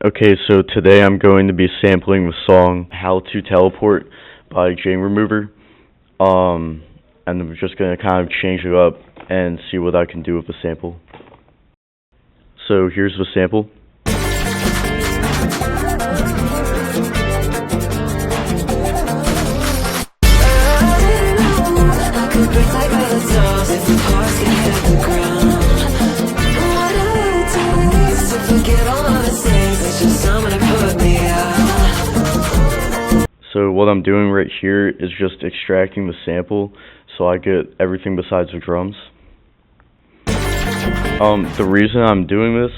Okay, so today I'm going to be sampling the song How to Teleport by Jane Remover. And I'm just going to kind of change it up and see what I can do with the sample. So here's the sample. So what I'm doing right here is just extracting the sample so I get everything besides the drums. The reason I'm doing this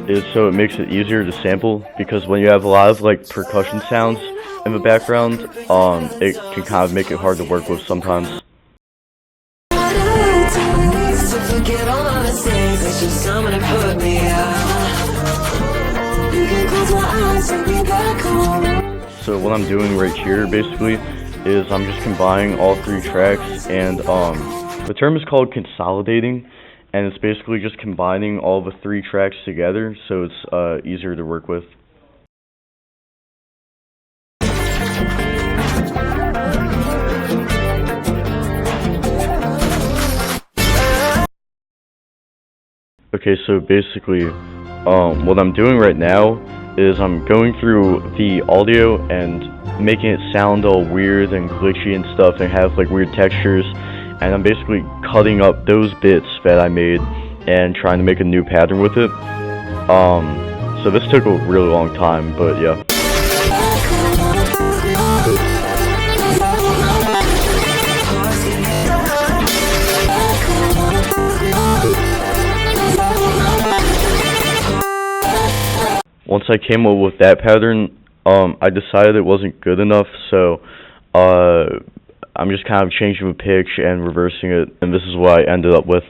is so it makes it easier to sample, because when you have a lot of like percussion sounds in the background, it can kind of make it hard to work with sometimes. So what I'm doing right here basically is I'm just combining all three tracks, and the term is called consolidating, and it's basically just combining all the three tracks together so it's easier to work with. Okay, so basically what I'm doing right now is I'm going through the audio and making it sound all weird and glitchy and stuff and have like weird textures, and I'm basically cutting up those bits that I made and trying to make a new pattern with it. So this took a really long time, but yeah. Once I came up with that pattern, I decided it wasn't good enough, so I'm just kind of changing the pitch and reversing it, and this is what I ended up with.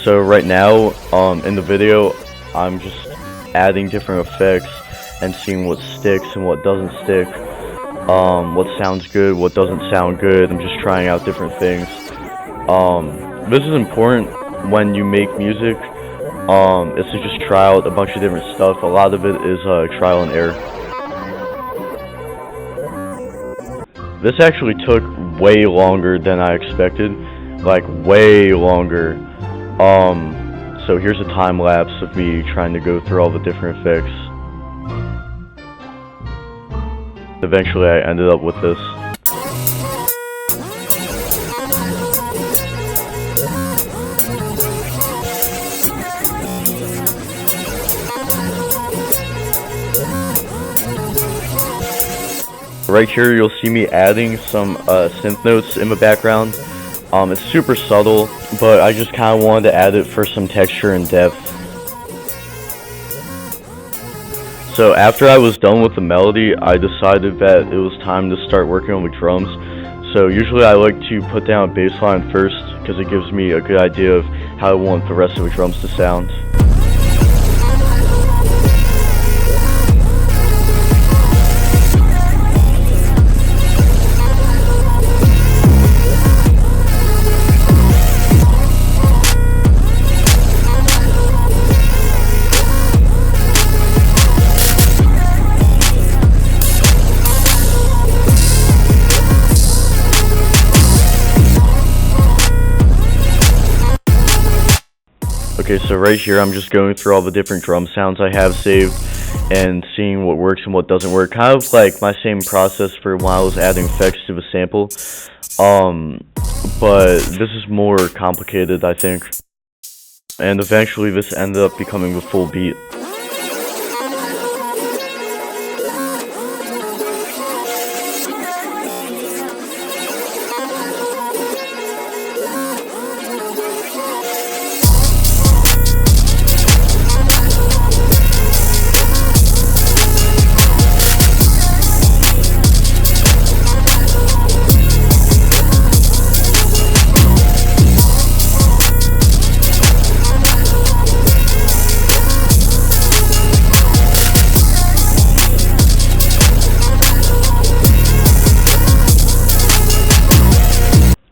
So right now, in the video, I'm just adding different effects and seeing what sticks and what doesn't stick, what sounds good, what doesn't sound good. I'm just trying out different things. This is important when you make music, is to just try out a bunch of different stuff. A lot of it is trial and error. This actually took way longer than I expected, like way longer. So here's a time lapse of me trying to go through all the different effects. Eventually I ended up with this. Right here you'll see me adding some synth notes in the background. It's super subtle, but I just kind of wanted to add it for some texture and depth. So after I was done with the melody, I decided that it was time to start working on the drums. So usually I like to put down a bass line first, because it gives me a good idea of how I want the rest of the drums to sound. Okay, so right here I'm just going through all the different drum sounds I have saved and seeing what works and what doesn't work. Kind of like my same process for when I was adding effects to the sample. But this is more complicated, I think. And eventually this ended up becoming the full beat.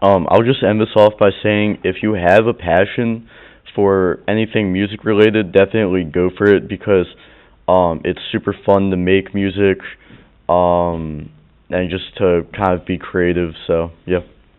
I'll just end this off by saying if you have a passion for anything music related, definitely go for it because it's super fun to make music and just to kind of be creative. So, yeah.